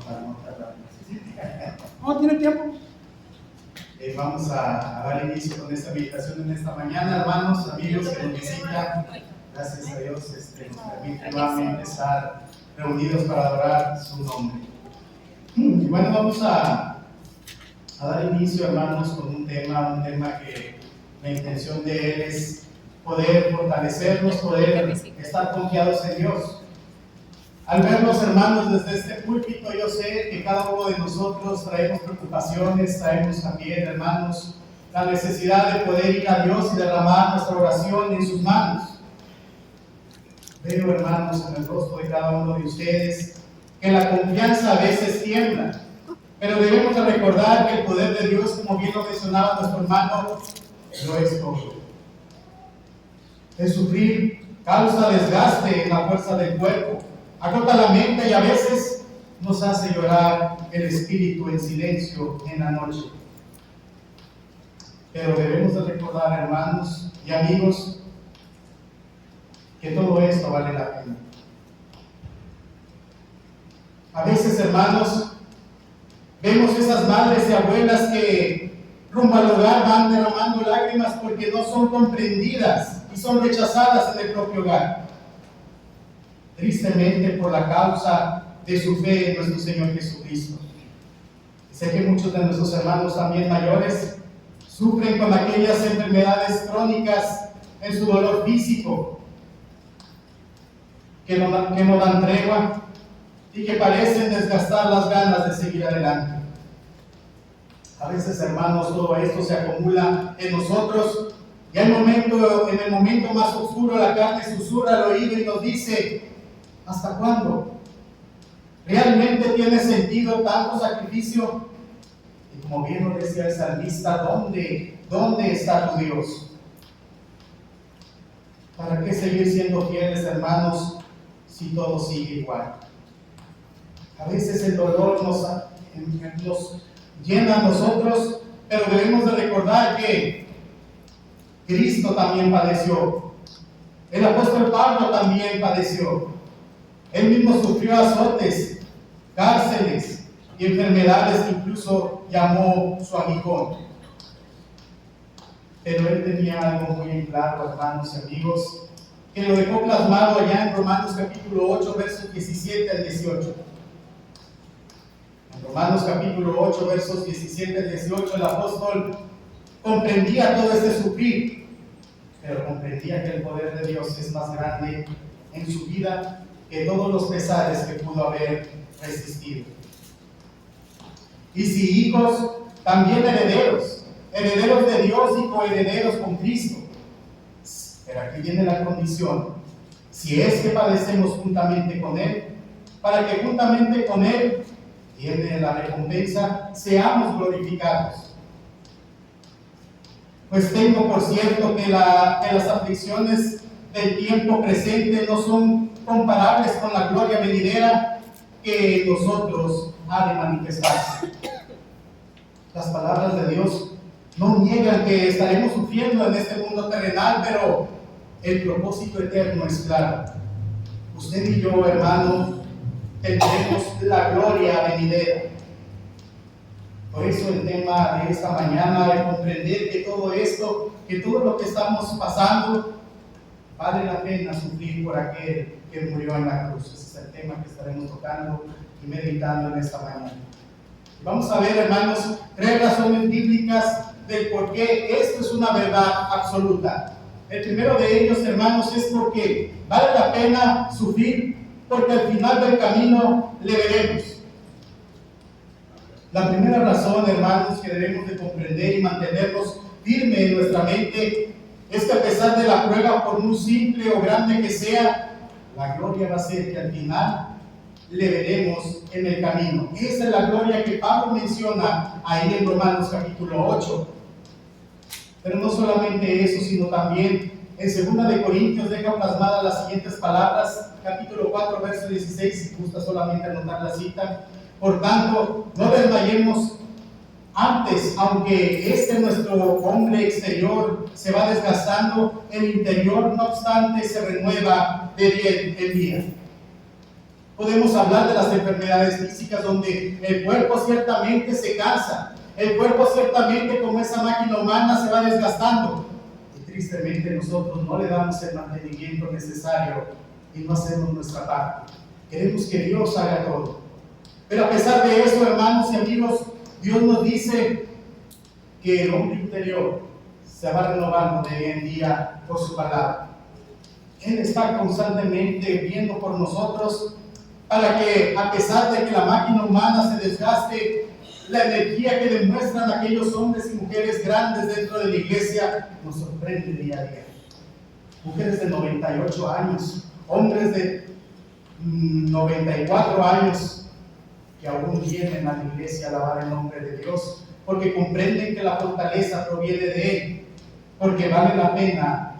para no tardar. ¿No tiene tiempo? Vamos a dar inicio con esta meditación en esta mañana, hermanos, amigos que nos visitan. Gracias a Dios nos permite nuevamente estar reunidos para adorar su nombre. Y bueno, vamos a dar inicio, hermanos, con un tema que la intención de él es poder fortalecernos, poder estar confiados en Dios. Al verlos, hermanos, desde este púlpito, yo sé que cada uno de nosotros traemos preocupaciones, traemos también, hermanos, la necesidad de poder ir a Dios y derramar nuestra oración en sus manos. Veo, hermanos, en el rostro de cada uno de ustedes que la confianza a veces tiembla, pero debemos de recordar que el poder de Dios, como bien lo mencionaba nuestro hermano, lo es todo. El sufrir causa desgaste en la fuerza del cuerpo, agota la mente y a veces nos hace llorar el espíritu en silencio en la noche. Pero debemos de recordar, hermanos y amigos, que todo esto vale la pena. A veces, hermanos, vemos esas madres y abuelas que rumbo al hogar van derramando lágrimas porque no son comprendidas y son rechazadas en el propio hogar. Tristemente por la causa de su fe en nuestro Señor Jesucristo. Sé que muchos de nuestros hermanos también mayores sufren con aquellas enfermedades crónicas en su dolor físico que no dan tregua y que parecen desgastar las ganas de seguir adelante. A veces, hermanos, todo esto se acumula en nosotros y en el momento más oscuro la carne susurra al oído y nos dice: ¿hasta cuándo? ¿Realmente tiene sentido tanto sacrificio? Y como bien lo decía el salmista, ¿dónde está tu Dios? ¿Para qué seguir siendo fieles, hermanos, si todo sigue igual? A veces el dolor nos llena a nosotros, pero debemos de recordar que Cristo también padeció. El apóstol Pablo también padeció. Él mismo sufrió azotes, cárceles y enfermedades que incluso llamó su aguijón. Pero él tenía algo muy en claro, hermanos y amigos, que lo dejó plasmado allá en Romanos capítulo 8, versos 17 al 18. En Romanos capítulo 8, versos 17 al 18, el apóstol comprendía todo este sufrir, pero comprendía que el poder de Dios es más grande en su vida que todos los pesares que pudo haber resistido. Y si hijos, también herederos de Dios y coherederos con Cristo. Pero aquí viene la condición: si es que padecemos juntamente con Él, para que juntamente con Él, tiene la recompensa, seamos glorificados. Pues tengo por cierto que las aflicciones del tiempo presente no son comparables con la gloria venidera que en nosotros ha de manifestarse. Las palabras de Dios no niegan que estaremos sufriendo en este mundo terrenal, pero el propósito eterno es claro. Usted y yo, hermano, tendremos la gloria venidera. Por eso el tema de esta mañana es comprender que todo lo que estamos pasando, vale la pena sufrir por aquel que murió en la cruz. Ese es el tema que estaremos tocando y meditando en esta mañana. Vamos a ver, hermanos, 3 razones bíblicas del por qué esto es una verdad absoluta. El primero de ellos, hermanos, es porque vale la pena sufrir, porque al final del camino le veremos. La primera razón, hermanos, que debemos de comprender y mantenernos firmes en nuestra mente es que a pesar de la prueba, por muy simple o grande que sea, la gloria va a ser que al final le veremos en el camino. Esa es la gloria que Pablo menciona ahí en Romanos capítulo 8. Pero no solamente eso, sino también en 2 de Corintios deja plasmadas las siguientes palabras, capítulo 4, verso 16, si gusta solamente anotar la cita. Por tanto, no desmayemos antes, aunque nuestro hombre exterior se va desgastando, el interior no obstante se renueva de día en día. Podemos hablar de las enfermedades físicas donde el cuerpo ciertamente se cansa. El cuerpo ciertamente, como esa máquina humana, se va desgastando. Y tristemente nosotros no le damos el mantenimiento necesario y no hacemos nuestra parte. Queremos que Dios haga todo. Pero a pesar de eso, hermanos y amigos, Dios nos dice que el hombre interior se va renovando de día en día por su palabra. Él está constantemente viendo por nosotros para que, a pesar de que la máquina humana se desgaste, la energía que demuestran aquellos hombres y mujeres grandes dentro de la iglesia nos sorprende día a día. Mujeres de 98 años, hombres de 94 años que aún vienen a la iglesia a alabar el nombre de Dios, porque comprenden que la fortaleza proviene de Él, porque vale la pena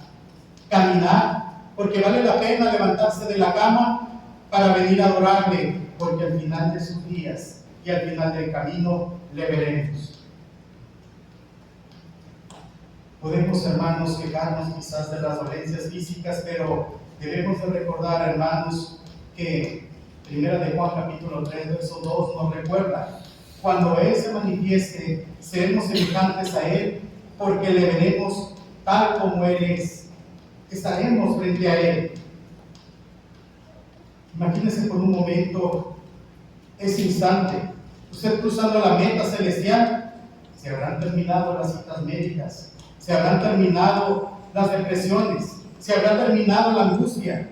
caminar, porque vale la pena levantarse de la cama para venir a adorarle, porque al final de sus días y al final del camino le veremos. Podemos, hermanos, quejarnos quizás de las dolencias físicas, pero debemos de recordar, hermanos, que 1 de Juan capítulo 3, verso 2 nos recuerda: cuando Él se manifieste, seremos semejantes a Él, porque le veremos tal como Él es. Estaremos frente a Él. Imagínense por un momento ese instante, usted cruzando la meta celestial. Se habrán terminado las citas médicas, se habrán terminado las depresiones, se habrá terminado la angustia.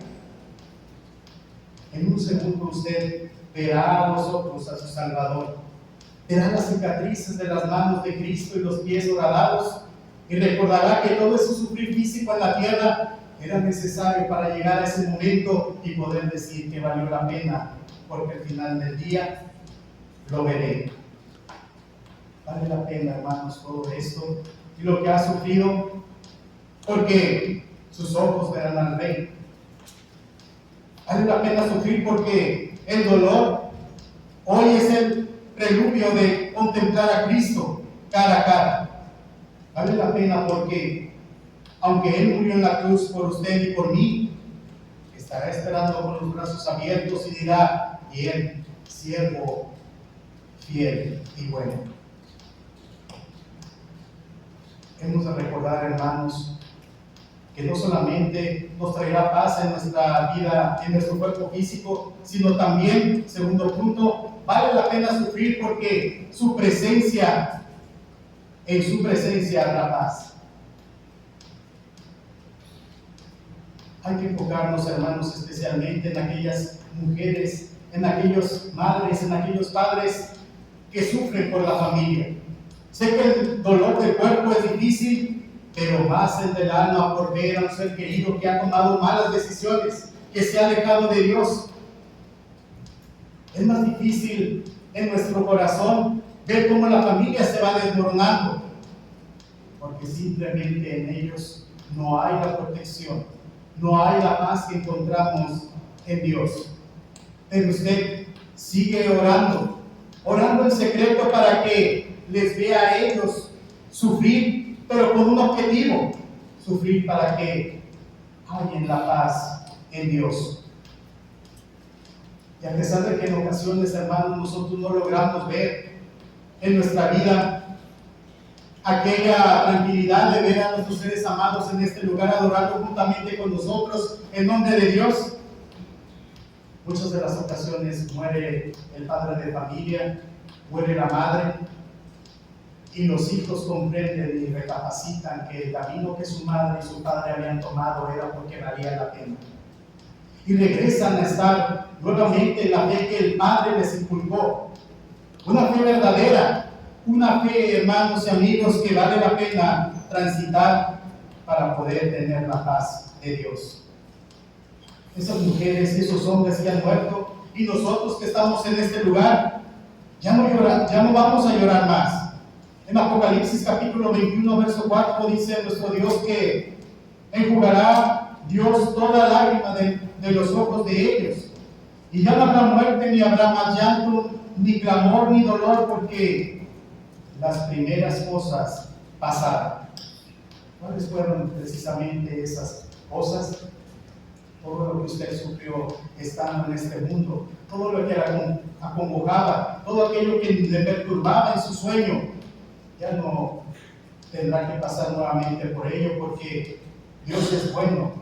En un segundo usted verá a los ojos a su Salvador, verá las cicatrices de las manos de Cristo y los pies horadados, y recordará que todo ese sufrir físico en la tierra era necesario para llegar a ese momento y poder decir que valió la pena, porque al final del día lo veré. Vale la pena, hermanos, todo esto y lo que ha sufrido, porque sus ojos verán al Rey. Vale la pena sufrir porque el dolor hoy es el preludio de contemplar a Cristo cara a cara. Vale la pena porque, aunque Él murió en la cruz por usted y por mí, estará esperando con los brazos abiertos y dirá: bien, siervo fiel y bueno. Hemos de recordar, hermanos, que no solamente nos traerá paz en nuestra vida, en nuestro cuerpo físico, sino también, segundo punto, vale la pena sufrir porque en su presencia habrá paz. Hay que enfocarnos, hermanos, especialmente en aquellas mujeres, en aquellas madres, en aquellos padres que sufren por la familia. Sé que el dolor del cuerpo es difícil, pero más el del alma por ver a un ser querido que ha tomado malas decisiones, que se ha alejado de Dios. Es más difícil en nuestro corazón ver cómo la familia se va desmoronando, porque simplemente en ellos no hay la protección, no hay la paz que encontramos en Dios. Pero usted sigue orando en secreto para que les vea a ellos sufrir, pero con un objetivo: sufrir para que hallen la paz en Dios. Y a pesar de que en ocasiones, hermanos, nosotros no logramos ver en nuestra vida aquella tranquilidad de ver a nuestros seres amados en este lugar adorando juntamente con nosotros en nombre de Dios, muchas de las ocasiones muere el padre de familia, muere la madre, y los hijos comprenden y recapacitan que el camino que su madre y su padre habían tomado era porque valía la pena. Y regresan a estar nuevamente en la fe que el Padre les inculcó. Una fe verdadera, una fe, hermanos y amigos, que vale la pena transitar para poder tener la paz de Dios. Esas mujeres y esos hombres que han muerto, y nosotros que estamos en este lugar, ya no vamos a llorar más. En Apocalipsis capítulo 21, verso 4 dice nuestro Dios que enjugará Dios toda lágrima de los ojos de ellos, y ya no habrá muerte, ni habrá más llanto, ni clamor, ni dolor, porque las primeras cosas pasaron. ¿Cuáles fueron precisamente esas cosas? todo lo que usted sufrió estando en este mundo, todo lo que le acongojaba, todo aquello que le perturbaba en su sueño, ya no tendrá que pasar nuevamente por ello, porque Dios es bueno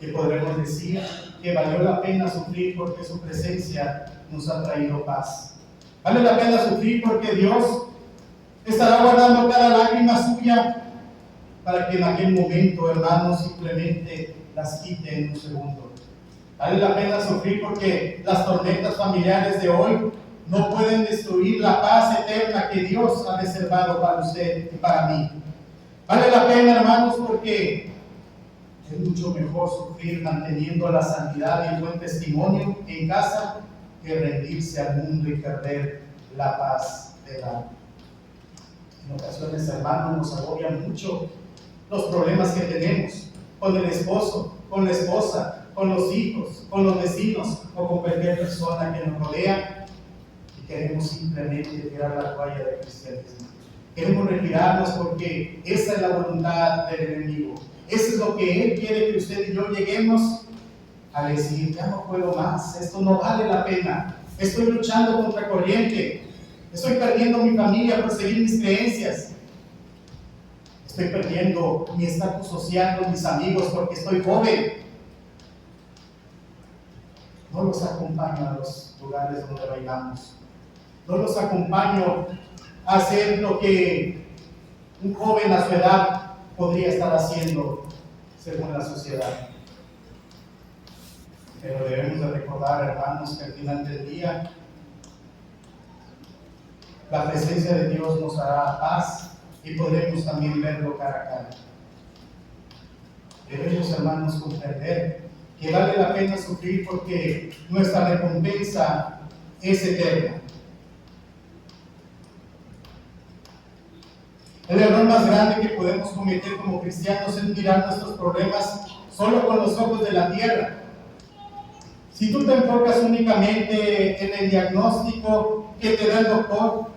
y podremos decir que valió la pena sufrir porque su presencia nos ha traído paz. Vale la pena sufrir porque Dios estará guardando cada lágrima suya para que en aquel momento, hermanos, simplemente las quite en un segundo. Vale la pena sufrir porque las tormentas familiares de hoy no pueden destruir la paz eterna que Dios ha reservado para usted y para mí. Vale la pena, hermanos, porque es mucho mejor sufrir manteniendo la santidad y el buen testimonio en casa que rendirse al mundo y perder la paz del alma. En ocasiones, hermanos, nos agobian mucho los problemas que tenemos con el esposo, con la esposa, con los hijos, con los vecinos o con cualquier persona que nos rodea, y queremos simplemente tirar la toalla del cristianismo. Queremos retirarnos porque esa es la voluntad del enemigo. Eso es lo que él quiere que usted y yo lleguemos a decir: ya no puedo más, esto no vale la pena, estoy luchando contra corriente, estoy perdiendo mi familia por seguir mis creencias, estoy perdiendo mi estatus social con mis amigos porque estoy joven. No los acompaño a los lugares donde bailamos, no los acompaño a hacer lo que un joven a su edad podría estar haciendo según la sociedad. Pero debemos de recordar, hermanos, que al final del día la presencia de Dios nos hará paz y podremos también verlo cara a cara. Debemos, hermanos, comprender que vale la pena sufrir porque nuestra recompensa es eterna. El error más grande que podemos cometer como cristianos es mirar nuestros problemas solo con los ojos de la tierra. Si tú te enfocas únicamente en el diagnóstico que te da el doctor,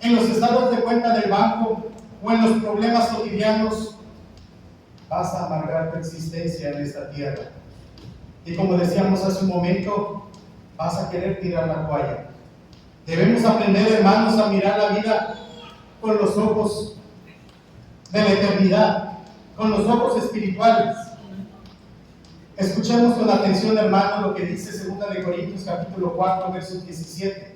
en los estados de cuenta del banco o en los problemas cotidianos, vas a amargar tu existencia en esta tierra. Y como decíamos hace un momento, vas a querer tirar la toalla. Debemos aprender, hermanos, a mirar la vida con los ojos de la eternidad, con los ojos espirituales. Escuchemos con atención, hermano, lo que dice 2 Corintios capítulo 4, versos 17.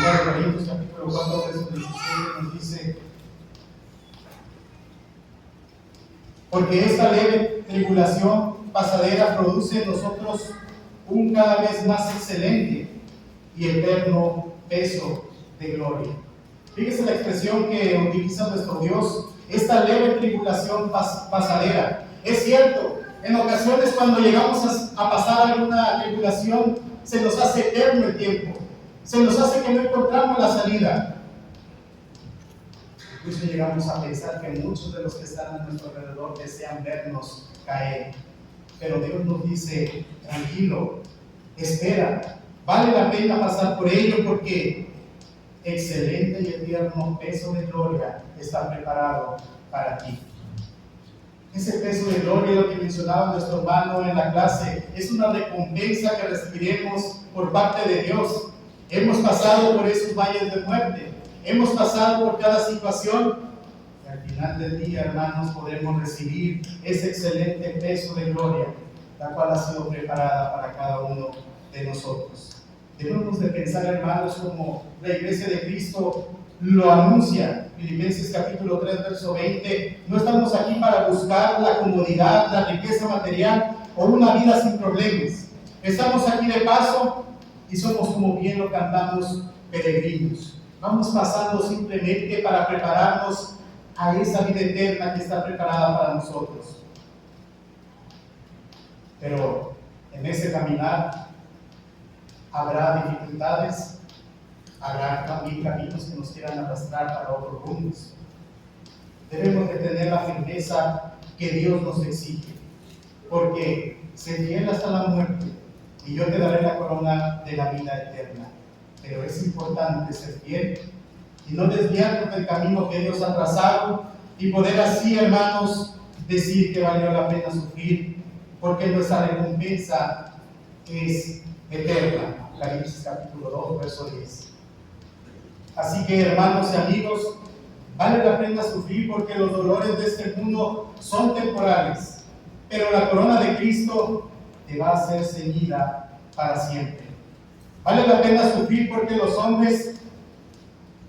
2 Corintios capítulo 4, versos 17 nos dice: porque esta leve tribulación pasajera produce en nosotros un cada vez más excelente y eterno peso de gloria. Fíjese la expresión que utiliza nuestro Dios: esta leve tribulación pasajera. Es cierto, en ocasiones cuando llegamos a pasar alguna tribulación, se nos hace eterno el tiempo, se nos hace que no encontramos la salida. Incluso llegamos a pensar que muchos de los que están a nuestro alrededor desean vernos caer. Pero Dios nos dice: tranquilo, espera, vale la pena pasar por ello porque excelente y eterno peso de gloria está preparado para ti. Ese peso de gloria, lo que mencionaba nuestro hermano en la clase, es una recompensa que recibiremos por parte de Dios. Hemos pasado por esos valles de muerte, hemos pasado por cada situación, y al final del día, hermanos, podremos recibir ese excelente peso de gloria, la cual ha sido preparada para cada uno de nosotros. Debemos de pensar, hermanos, como la Iglesia de Cristo lo anuncia. Filipenses capítulo 3, verso 20. No estamos aquí para buscar la comodidad, la riqueza material o una vida sin problemas. Estamos aquí de paso y somos, como bien lo cantamos, peregrinos. Vamos pasando simplemente para prepararnos a esa vida eterna que está preparada para nosotros. Pero en ese caminar habrá dificultades, habrá también caminos que nos quieran arrastrar para otros rumbos. Debemos de tener la firmeza que Dios nos exige, porque sé fiel hasta la muerte y yo te daré la corona de la vida eterna. Pero es importante ser fiel y no desviarnos del camino que Dios ha trazado, y poder así, hermanos, decir que valió la pena sufrir, porque nuestra recompensa es eterna. Apocalipsis capítulo 2, verso 10. Así que, hermanos y amigos, vale la pena sufrir porque los dolores de este mundo son temporales, pero la corona de Cristo te va a ser ceñida para siempre. Vale la pena sufrir porque los hombres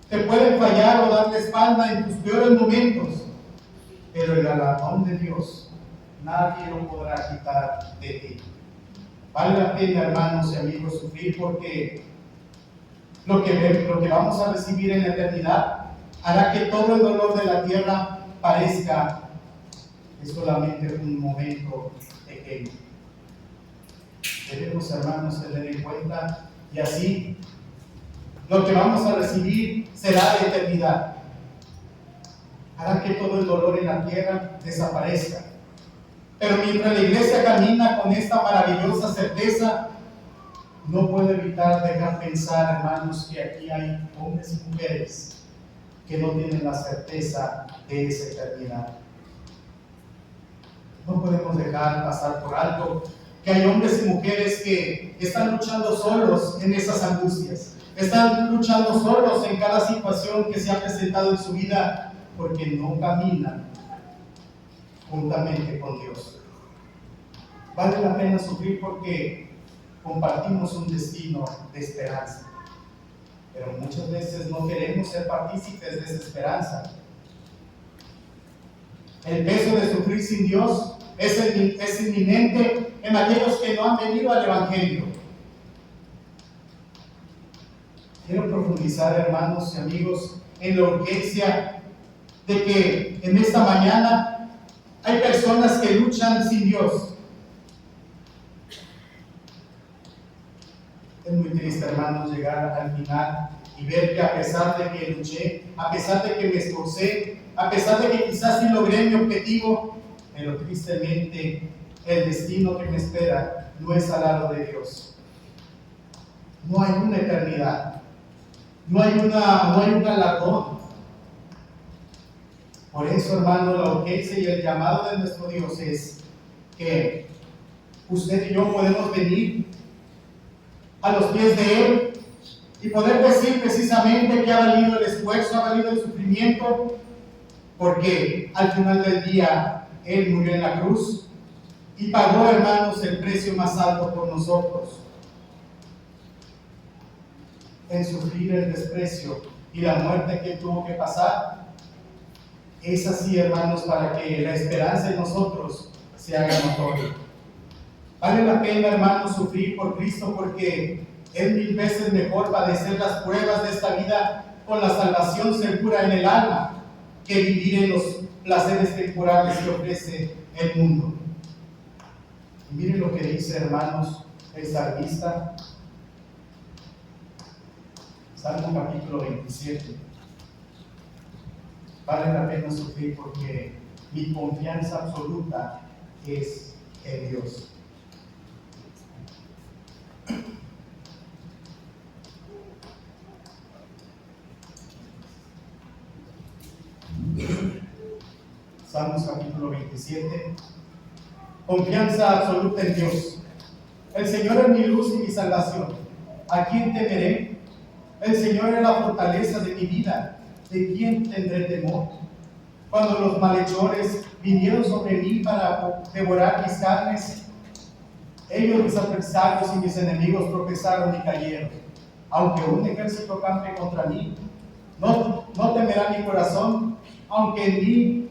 te pueden fallar o dar la espalda en tus peores momentos, pero el galardón de Dios nadie lo podrá quitar de ti. Vale la pena, hermanos y amigos, sufrir porque lo que vamos a recibir en la eternidad hará que todo el dolor de la tierra parezca que solamente un momento pequeño. Debemos, hermanos, tener en cuenta, y así lo que vamos a recibir será de eternidad. Hará que todo el dolor en la tierra desaparezca. Pero mientras la iglesia camina con esta maravillosa certeza, no puedo evitar dejar pensar, hermanos, que aquí hay hombres y mujeres que no tienen la certeza de esa eternidad. No podemos dejar pasar por alto que hay hombres y mujeres que están luchando solos en esas angustias, están luchando solos en cada situación que se ha presentado en su vida, porque no caminan juntamente con Dios. Vale la pena sufrir porque compartimos un destino de esperanza, pero muchas veces no queremos ser partícipes de esa esperanza. El peso de sufrir sin Dios es inminente en aquellos que no han venido al Evangelio. Quiero profundizar, hermanos y amigos, en la urgencia de que en esta mañana hay personas que luchan sin Dios. Es muy triste, hermanos, llegar al final y ver que a pesar de que luché, a pesar de que me esforcé, a pesar de que quizás sí logré mi objetivo, pero tristemente el destino que me espera no es al lado de Dios. No hay una eternidad, no hay un galardón. Por eso, hermano, la urgencia y el llamado de nuestro Dios es que usted y yo podemos venir a los pies de Él y poder decir precisamente que ha valido el esfuerzo, ha valido el sufrimiento, porque al final del día Él murió en la cruz y pagó, hermanos, el precio más alto por nosotros, en sufrir el desprecio y la muerte que Él tuvo que pasar. Es así, hermanos, para que la esperanza en nosotros se haga notoria. Vale la pena, hermanos, sufrir por Cristo, porque es 1000 veces mejor padecer las pruebas de esta vida con la salvación segura en el alma que vivir en los placeres temporales que ofrece el mundo. Y miren lo que dice, hermanos, el salmista, Salmo capítulo 27. Vale la pena sufrir porque mi confianza absoluta es en Dios. Salmos capítulo 27. Confianza absoluta en Dios. El Señor es mi luz y mi salvación. ¿A quién temeré? El Señor es la fortaleza de mi vida. ¿De quién tendré temor? Cuando los malhechores vinieron sobre mí para devorar mis carnes, ellos, mis adversarios y mis enemigos, tropezaron y cayeron. Aunque un ejército campe contra mí, no temerá mi corazón. Aunque en mí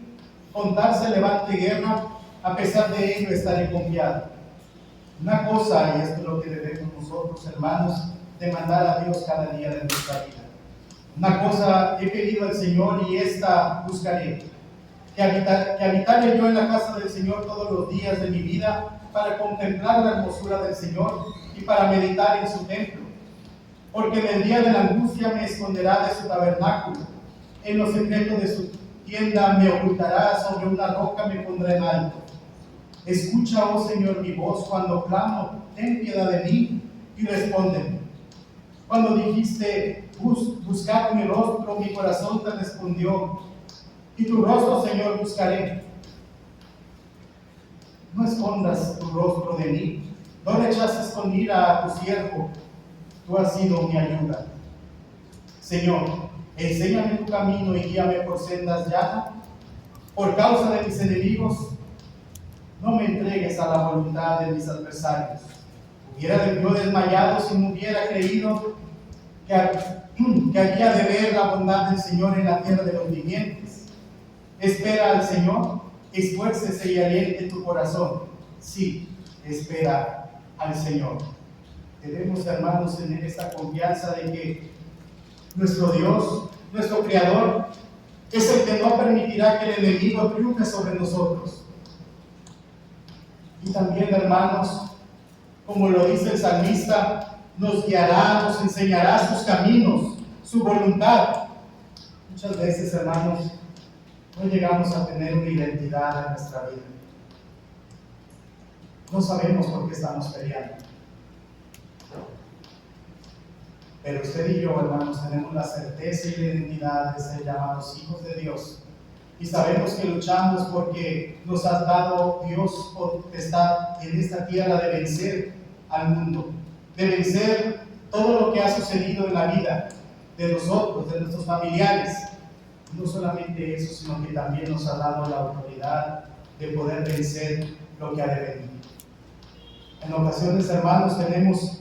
se levante guerra, a pesar de ello estaré confiado. Una cosa, y esto es lo que debemos nosotros, hermanos, demandar a Dios cada día de nuestra vida. Una cosa he pedido al Señor y esta buscaré, que habitaré yo en la casa del Señor todos los días de mi vida, para contemplar la hermosura del Señor y para meditar en su templo. Porque en el día de la angustia me esconderá de su tabernáculo, en los secretos de su tienda me ocultará, sobre una roca me pondrá en alto. Escucha, oh Señor, mi voz cuando clamo, ten piedad de mí y respóndeme. Cuando dijiste, buscar mi rostro, mi corazón te respondió, y tu rostro, Señor, buscaré. No escondas tu rostro de mí, no rechaces con ira a tu siervo, tú has sido mi ayuda. Señor, enséñame tu camino y guíame por sendas llanas, por causa de mis enemigos. No me entregues a la voluntad de mis adversarios. Hubiera yo desmayado si no hubiera creído que había de ver la bondad del Señor en la tierra de los vivientes. Espera al Señor, esfuércese y aliente tu corazón. Sí, espera al Señor. Debemos, hermanos, tener esta confianza de que nuestro Dios, nuestro Creador, es el que no permitirá que el enemigo triunfe sobre nosotros. Y también, hermanos, como lo dice el salmista, nos guiará, nos enseñará sus caminos, su voluntad. Muchas veces, hermanos, no llegamos a tener una identidad en nuestra vida. No sabemos por qué estamos peleando. Pero usted y yo, hermanos, tenemos la certeza y la identidad de ser llamados hijos de Dios. Y sabemos que luchamos porque nos has dado Dios potestad en esta tierra de vencer al mundo, de vencer todo lo que ha sucedido en la vida de nosotros, de nuestros familiares. No solamente eso, sino que también nos ha dado la autoridad de poder vencer lo que ha de venir. En ocasiones, hermanos, tenemos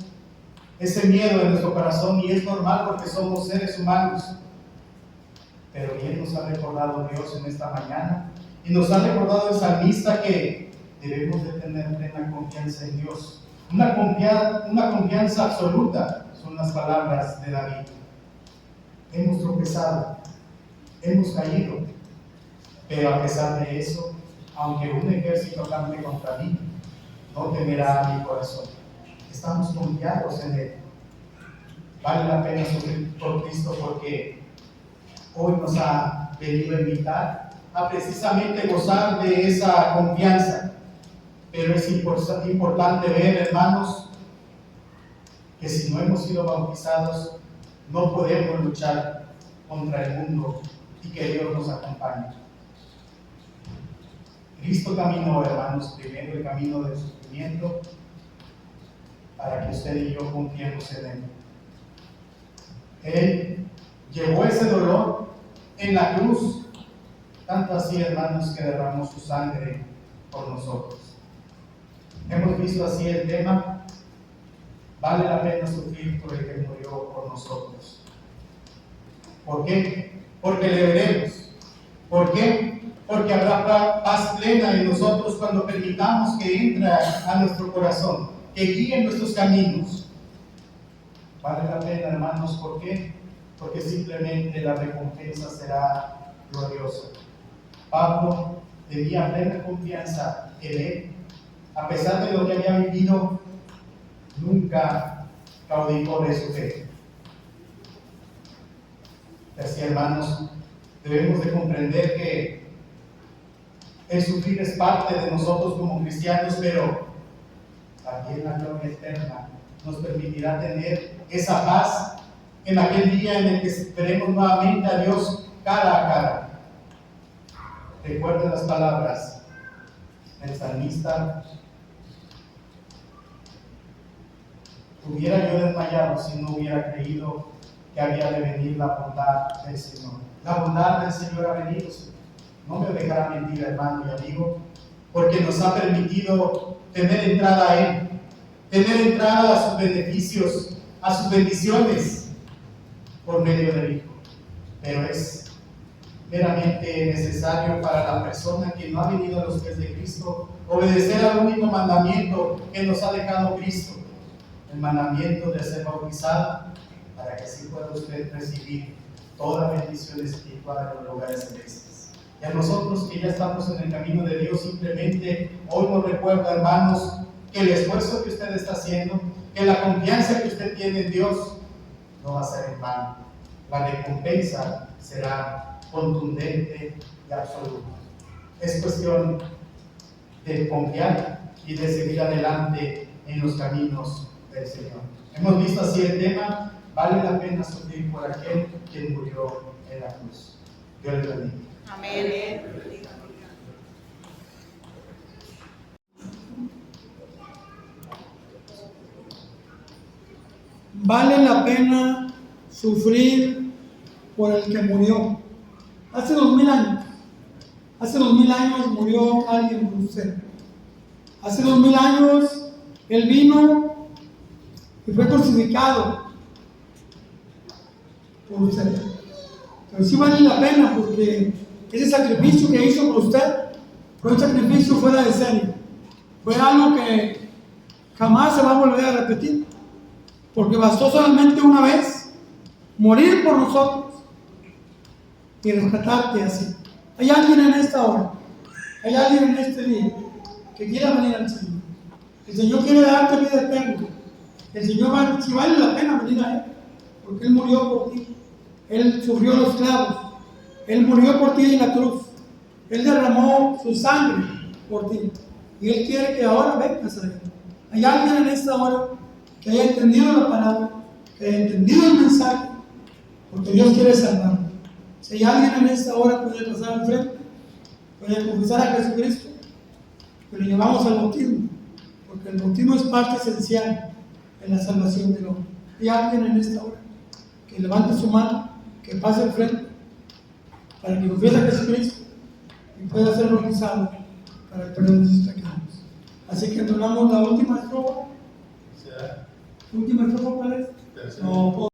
ese miedo en nuestro corazón y es normal porque somos seres humanos. Pero bien nos ha recordado Dios en esta mañana y nos ha recordado el salmista que debemos de tener plena confianza en Dios. Una confianza absoluta son las palabras de David. Hemos tropezado, hemos caído, pero a pesar de eso, aunque un ejército campe contra mí, no temerá mi corazón. Estamos confiados en Él. Vale la pena sufrir por Cristo porque hoy nos ha venido a invitar a precisamente gozar de esa confianza. Pero es importante ver, hermanos, que si no hemos sido bautizados, no podemos luchar contra el mundo y que Dios nos acompañe. Cristo caminó, hermanos, primero el camino del sufrimiento para que usted y yo confiemos en Él. Él llevó ese dolor en la cruz, tanto así, hermanos, que derramó su sangre por nosotros. Hemos visto así el tema, vale la pena sufrir por el que murió por nosotros. ¿Por qué? Porque le veremos. ¿Por qué? Porque habrá paz plena en nosotros cuando permitamos que entre a nuestro corazón, que guíe nuestros caminos. Vale la pena, hermanos, ¿por qué? Porque simplemente la recompensa será gloriosa. Pablo tenía plena confianza en Él. A pesar de lo que había vivido, nunca caudicó de su fe. Así, hermanos, debemos de comprender que el sufrir es parte de nosotros como cristianos, pero también la gloria eterna nos permitirá tener esa paz en aquel día en el que veremos nuevamente a Dios cara a cara. Recuerden las palabras del salmista: hubiera yo desmayado si no hubiera creído que había de venir la bondad del Señor. La bondad del Señor ha venido. No me dejará mentir, hermano y amigo, porque nos ha permitido tener entrada a Él, tener entrada a sus beneficios, a sus bendiciones por medio del Hijo. Pero es meramente necesario para la persona que no ha venido a los pies de Cristo obedecer al único mandamiento que nos ha dejado Cristo, el mandamiento de ser bautizado, para que así pueda usted recibir toda bendición espiritual en los lugares celestes. Y a nosotros que ya estamos en el camino de Dios, simplemente hoy nos recuerda, hermanos, que el esfuerzo que usted está haciendo, que la confianza que usted tiene en Dios, no va a ser en vano. La recompensa será contundente y absoluta. Es cuestión de confiar y de seguir adelante en los caminos del Señor. Hemos visto así el tema vale la pena sufrir por aquel quien murió en la cruz. Dios les bendiga. Amén. Vale la pena sufrir por el que murió. Hace 2000 años. Hace 2000 años murió alguien por usted. Hace 2000 años Él vino y fue crucificado por usted. Pero sí vale la pena porque ese sacrificio que hizo por usted fue un sacrificio fuera de serie. Fue algo que jamás se va a volver a repetir. Porque bastó solamente una vez morir por nosotros y rescatarte así. Hay alguien en esta hora, hay alguien en este día que quiera venir al Señor. El Señor quiere darte vida eterna. El Señor, si vale la pena venir a Él, porque Él murió por ti. Él sufrió los clavos. Él murió por ti en la cruz. Él derramó su sangre por ti. Y Él quiere que ahora vengas a Él. Hay alguien en esta hora que haya entendido la palabra, que haya entendido el mensaje, porque Dios quiere salvarlo. Si hay alguien en esta hora, puede pasar al frente, puede confesar a Jesucristo, que lo llevamos al bautismo, porque el bautismo es parte esencial en la salvación del hombre. Hay alguien en esta hora que levante su mano, que pase al frente, para que confiese a Jesucristo y pueda ser bautizado para el perdón de sus pecados. Así que entonamos la última estrofa. ¿Última estrofa cuál es? Tercera. No,